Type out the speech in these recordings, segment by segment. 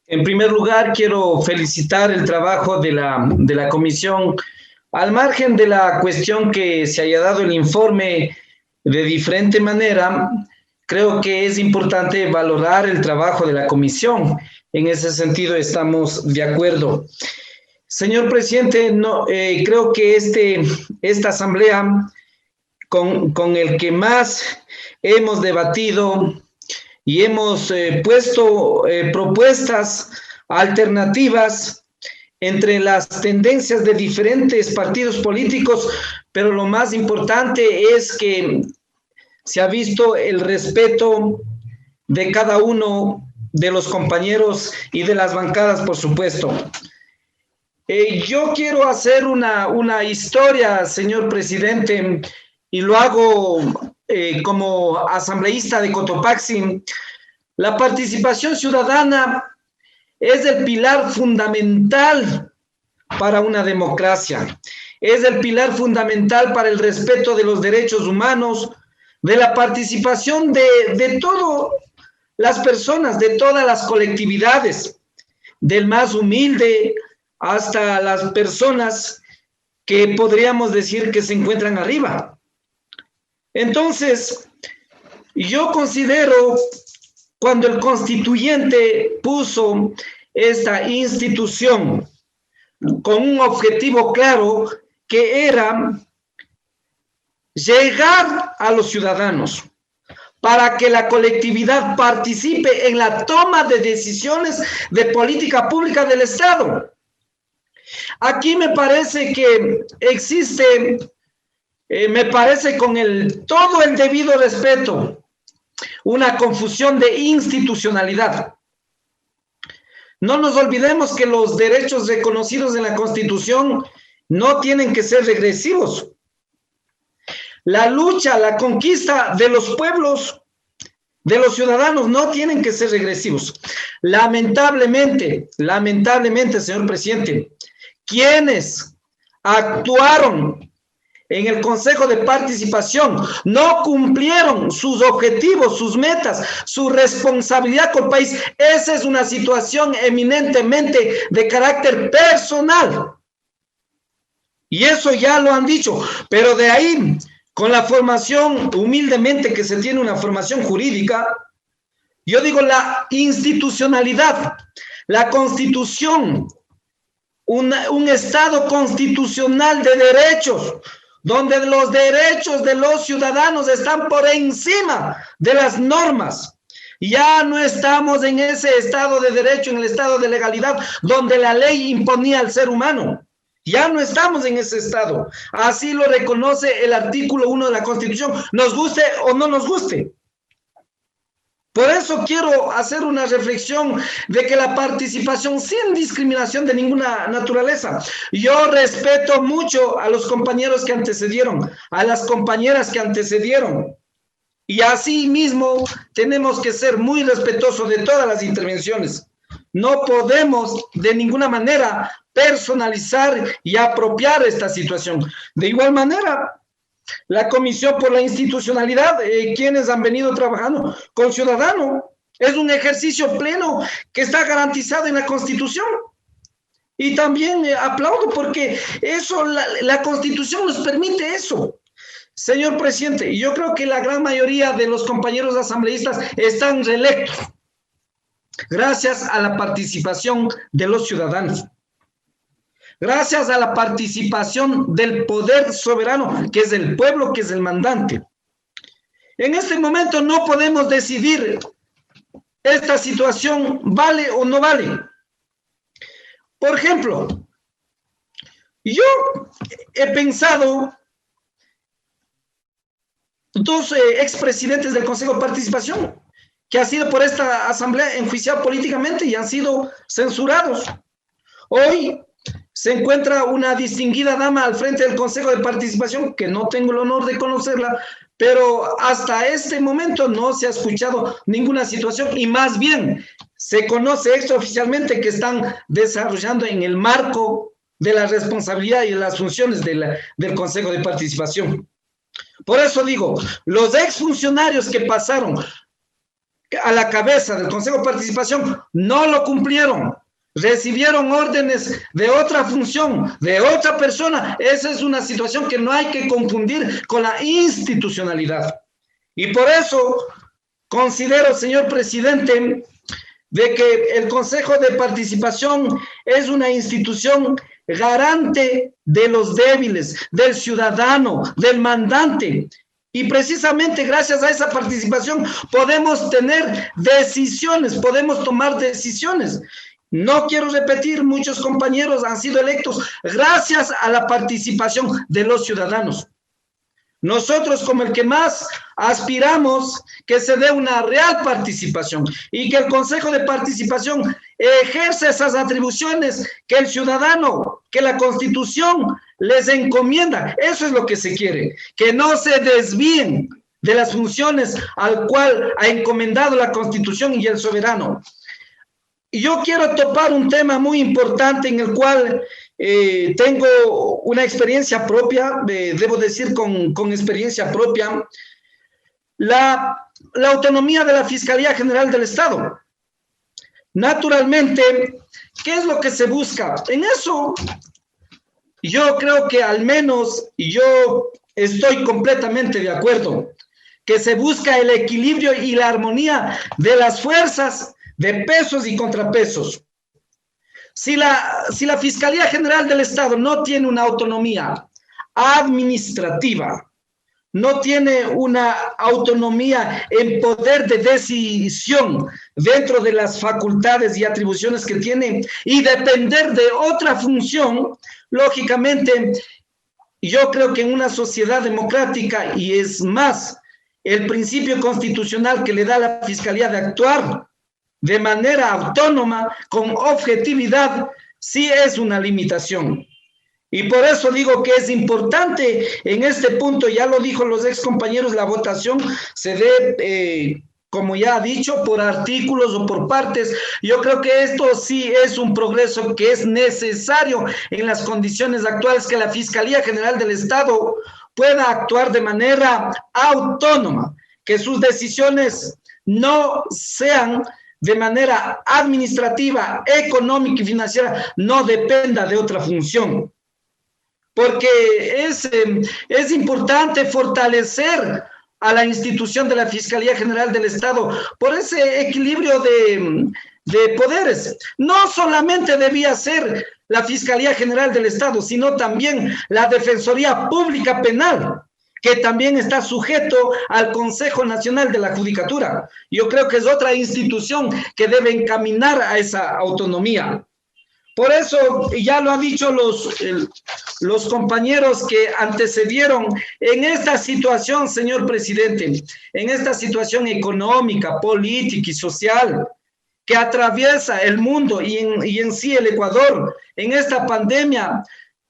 En primer lugar, quiero felicitar el trabajo de la comisión. Al margen de la cuestión que se haya dado el informe de diferente manera, creo que es importante valorar el trabajo de la comisión. En ese sentido estamos de acuerdo. Señor presidente, creo que esta asamblea con el que más hemos debatido y hemos puesto propuestas alternativas entre las tendencias de diferentes partidos políticos, pero lo más importante es que se ha visto el respeto de cada uno de los compañeros y de las bancadas, por supuesto. Yo quiero hacer una historia, señor presidente, y lo hago como asambleísta de Cotopaxi. La participación ciudadana es el pilar fundamental para una democracia. Es el pilar fundamental para el respeto de los derechos humanos, de la participación de todas las personas, de todas las colectividades, del más humilde hasta las personas que podríamos decir que se encuentran arriba. Entonces, yo considero cuando el constituyente puso esta institución con un objetivo claro que era llegar a los ciudadanos para que la colectividad participe en la toma de decisiones de política pública del Estado. Aquí me parece que existe, me parece con todo el debido respeto, una confusión de institucionalidad. No nos olvidemos que los derechos reconocidos en la Constitución no tienen que ser regresivos. La lucha, la conquista de los pueblos, de los ciudadanos, no tienen que ser regresivos. Lamentablemente, señor presidente, quienes actuaron en el Consejo de Participación no cumplieron sus objetivos, sus metas, su responsabilidad con el país. Esa es una situación eminentemente de carácter personal. Y eso ya lo han dicho, pero de ahí, con la formación, humildemente que se tiene una formación jurídica, yo digo la institucionalidad, la Constitución, un Estado constitucional de derechos, donde los derechos de los ciudadanos están por encima de las normas. Ya no estamos en ese Estado de derecho, en el Estado de legalidad, donde la ley imponía al ser humano. Ya no estamos en ese estado. Así lo reconoce el artículo 1 de la Constitución, nos guste o no nos guste. Por eso quiero hacer una reflexión de que la participación sin discriminación de ninguna naturaleza. Yo respeto mucho a los compañeros que antecedieron, a las compañeras que antecedieron. Y así mismo tenemos que ser muy respetuosos de todas las intervenciones. No podemos de ninguna manera personalizar y apropiar esta situación. De igual manera, la Comisión por la Institucionalidad, quienes han venido trabajando con Ciudadano, es un ejercicio pleno que está garantizado en la Constitución. Y también aplaudo porque eso, la Constitución nos permite eso. Señor presidente, yo creo que la gran mayoría de los compañeros asambleístas están reelectos gracias a la participación de los ciudadanos. Gracias a la participación del poder soberano, que es el pueblo, que es el mandante. En este momento no podemos decidir esta situación vale o no vale. Por ejemplo, yo he pensado dos expresidentes del Consejo de Participación que han sido por esta asamblea enjuiciados políticamente y han sido censurados. Hoy se encuentra una distinguida dama al frente del Consejo de Participación, que no tengo el honor de conocerla, pero hasta este momento no se ha escuchado ninguna situación y más bien se conoce extraoficialmente que están desarrollando en el marco de la responsabilidad y de las funciones del Consejo de Participación. Por eso digo, los exfuncionarios que pasaron a la cabeza del Consejo de Participación no lo cumplieron. Recibieron órdenes de otra función, de otra persona. Esa es una situación que no hay que confundir con la institucionalidad. Y por eso considero, señor presidente, de que el Consejo de Participación es una institución garante de los débiles, del ciudadano, del mandante. Y precisamente gracias a esa participación podemos tener decisiones, podemos tomar decisiones. No quiero repetir, muchos compañeros han sido electos gracias a la participación de los ciudadanos. Nosotros como el que más aspiramos que se dé una real participación y que el Consejo de Participación ejerza esas atribuciones que el ciudadano, que la Constitución les encomienda. Eso es lo que se quiere, que no se desvíen de las funciones al cual ha encomendado la Constitución y el soberano. Y yo quiero topar un tema muy importante en el cual tengo una experiencia propia, debo decir con experiencia propia, la autonomía de la Fiscalía General del Estado. Naturalmente, ¿qué es lo que se busca? En eso, yo creo que al menos yo estoy completamente de acuerdo, que se busca el equilibrio y la armonía de las fuerzas, de pesos y contrapesos. Si la Fiscalía General del Estado no tiene una autonomía administrativa, no tiene una autonomía en poder de decisión dentro de las facultades y atribuciones que tiene y depender de otra función, lógicamente, yo creo que en una sociedad democrática, y es más, el principio constitucional que le da a la Fiscalía de actuar de manera autónoma, con objetividad, sí es una limitación. Y por eso digo que es importante en este punto, ya lo dijo los ex compañeros, la votación se dé, como ya ha dicho, por artículos o por partes. Yo creo que esto sí es un progreso que es necesario en las condiciones actuales, que la Fiscalía General del Estado pueda actuar de manera autónoma, que sus decisiones no sean de manera administrativa, económica y financiera, no dependa de otra función. Porque es importante fortalecer a la institución de la Fiscalía General del Estado por ese equilibrio de poderes. No solamente debía ser la Fiscalía General del Estado, sino también la Defensoría Pública Penal, que también está sujeto al Consejo Nacional de la Judicatura. Yo creo que es otra institución que debe encaminar a esa autonomía. Por eso, ya lo han dicho los compañeros que antecedieron, en esta situación, señor presidente, en esta situación económica, política y social que atraviesa el mundo y en sí el Ecuador, en esta pandemia,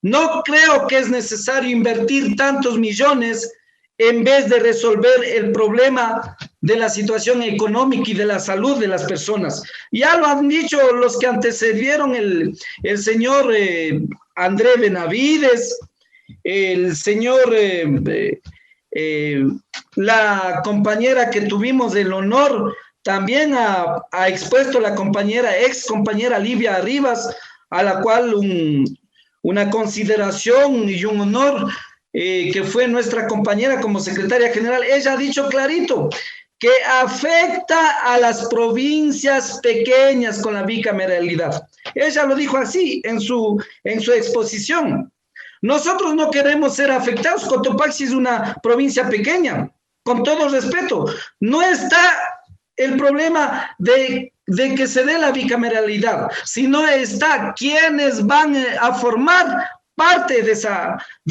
no creo que es necesario invertir tantos millones en vez de resolver el problema de la situación económica y de la salud de las personas. Ya lo han dicho los que antecedieron, el señor André Benavides, el señor, la compañera que tuvimos el honor, también ha expuesto la ex compañera Livia Arribas, a la cual una consideración y un honor, que fue nuestra compañera como secretaria general. Ella ha dicho clarito que afecta a las provincias pequeñas con la bicameralidad. Ella lo dijo así en su exposición. Nosotros no queremos ser afectados. Cotopaxi es una provincia pequeña, con todo respeto. No está el problema de que se dé la bicameralidad, sino está quienes van a formar parte de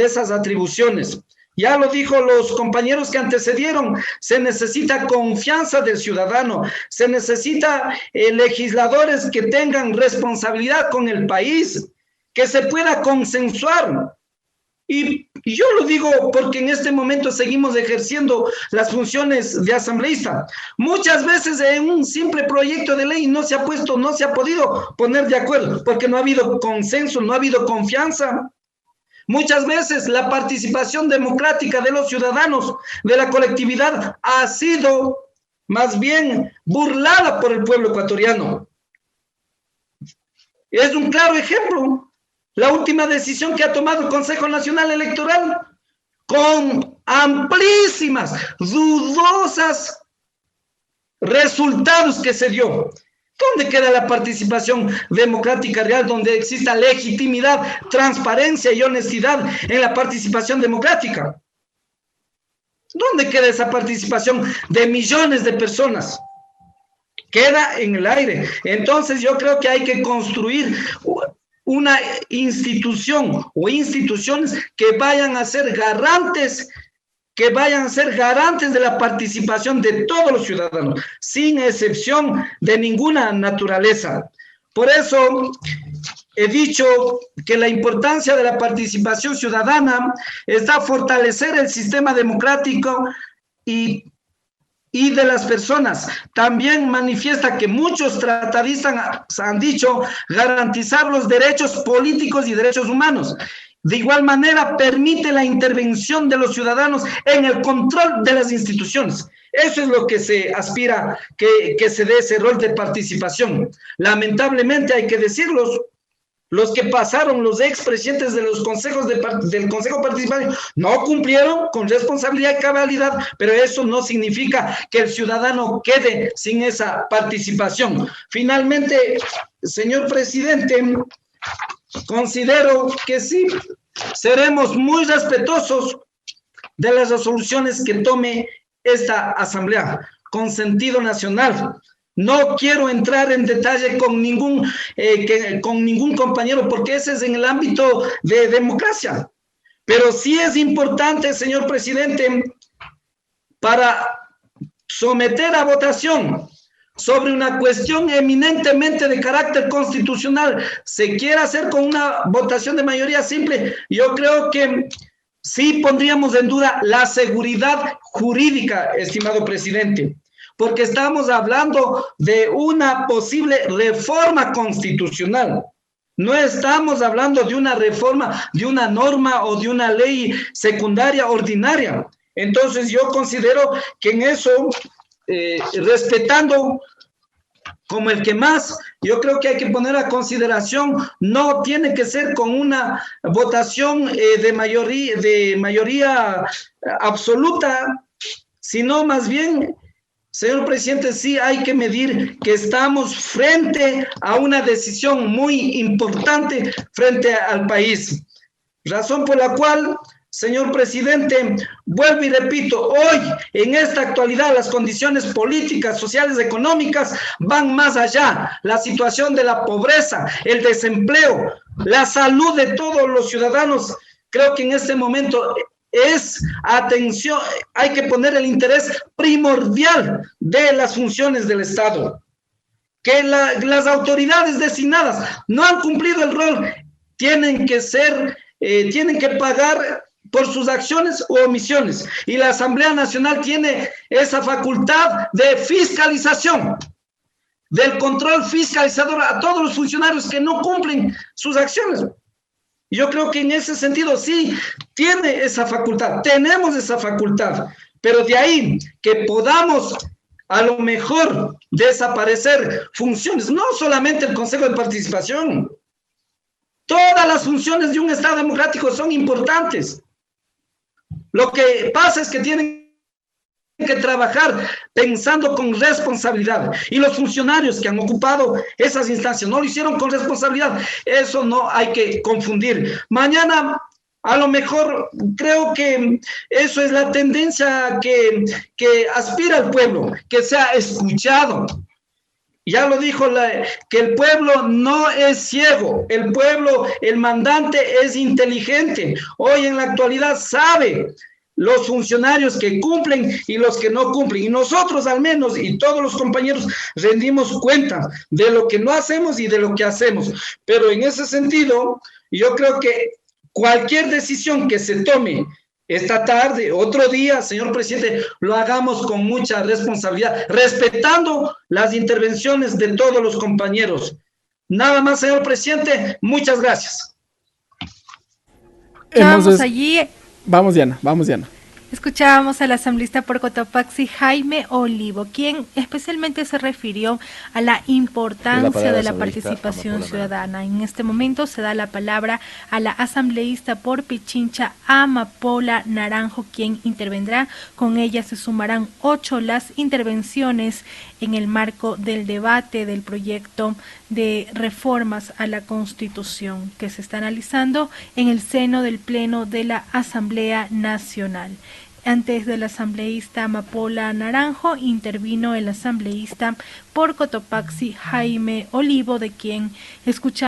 esas atribuciones. Ya lo dijo los compañeros que antecedieron, se necesita confianza del ciudadano, se necesita legisladores que tengan responsabilidad con el país, que se pueda consensuar. Y yo lo digo porque en este momento seguimos ejerciendo las funciones de asambleísta. Muchas veces en un simple proyecto de ley no se ha podido poner de acuerdo, porque no ha habido consenso, no ha habido confianza. Muchas veces la participación democrática de los ciudadanos, de la colectividad, ha sido más bien burlada por el pueblo ecuatoriano. Es un claro ejemplo. La última decisión que ha tomado el Consejo Nacional Electoral, con amplísimas, dudosas resultados que se dio. ¿Dónde queda la participación democrática real, donde exista legitimidad, transparencia y honestidad en la participación democrática? ¿Dónde queda esa participación de millones de personas? Queda en el aire. Entonces yo creo que hay que construir una institución o instituciones que vayan a ser garantes de la participación de todos los ciudadanos, sin excepción de ninguna naturaleza. Por eso he dicho que la importancia de la participación ciudadana está fortalecer el sistema democrático y de las personas. También manifiesta que muchos tratadistas han dicho garantizar los derechos políticos y derechos humanos. De igual manera, permite la intervención de los ciudadanos en el control de las instituciones. Eso es lo que se aspira, que se dé ese rol de participación. Lamentablemente, hay que decirlo, los que pasaron, los expresidentes de los consejos del Consejo Participativo, no cumplieron con responsabilidad y cabalidad, pero eso no significa que el ciudadano quede sin esa participación. Finalmente, señor presidente, considero que sí, seremos muy respetuosos de las resoluciones que tome esta asamblea con sentido nacional. No quiero entrar en detalle con ningún compañero, porque ese es en el ámbito de democracia. Pero sí es importante, señor presidente, para someter a votación sobre una cuestión eminentemente de carácter constitucional, se quiere hacer con una votación de mayoría simple, yo creo que sí pondríamos en duda la seguridad jurídica, estimado presidente, porque estamos hablando de una posible reforma constitucional. No estamos hablando de una reforma, de una norma o de una ley secundaria ordinaria. Entonces yo considero que en eso, respetando como el que más, yo creo que hay que poner a consideración, no tiene que ser con una votación de mayoría absoluta, sino más bien, señor presidente, sí hay que medir que estamos frente a una decisión muy importante frente al país. Razón por la cual, señor presidente, vuelvo y repito, hoy, en esta actualidad, las condiciones políticas, sociales, económicas van más allá. La situación de la pobreza, el desempleo, la salud de todos los ciudadanos, creo que en este momento es atención, hay que poner el interés primordial de las funciones del Estado. Que las autoridades designadas no han cumplido el rol, tienen que pagar por sus acciones u omisiones. Y la Asamblea Nacional tiene esa facultad de fiscalización, del control fiscalizador a todos los funcionarios que no cumplen sus acciones. Yo creo que en ese sentido sí tiene esa facultad, tenemos esa facultad, pero de ahí que podamos a lo mejor desaparecer funciones, no solamente el Consejo de Participación, todas las funciones de un Estado democrático son importantes. Lo que pasa es que tienen que trabajar pensando con responsabilidad, y los funcionarios que han ocupado esas instancias no lo hicieron con responsabilidad. Eso no hay que confundir. Mañana a lo mejor creo que eso es la tendencia que aspira al pueblo, que sea escuchado. Ya lo dijo, que el pueblo no es ciego, el pueblo, el mandante es inteligente. Hoy en la actualidad sabe los funcionarios que cumplen y los que no cumplen. Y nosotros al menos, y todos los compañeros, rendimos cuenta de lo que no hacemos y de lo que hacemos. Pero en ese sentido, yo creo que cualquier decisión que se tome esta tarde, otro día, señor presidente, lo hagamos con mucha responsabilidad, respetando las intervenciones de todos los compañeros. Nada más, señor presidente, muchas gracias. Vamos allí. Vamos, Diana, vamos, Diana. Escuchábamos al asambleísta por Cotopaxi, Jaime Olivo, quien especialmente se refirió a la importancia de la participación ciudadana. En este momento se da la palabra a la asambleísta por Pichincha, Amapola Naranjo, quien intervendrá. Con ella se sumarán 8 las intervenciones en el marco del debate del proyecto de reformas a la Constitución que se está analizando en el seno del Pleno de la Asamblea Nacional. Antes del asambleísta Amapola Naranjo intervino el asambleísta por Cotopaxi, Jaime Olivo, de quien escuchamos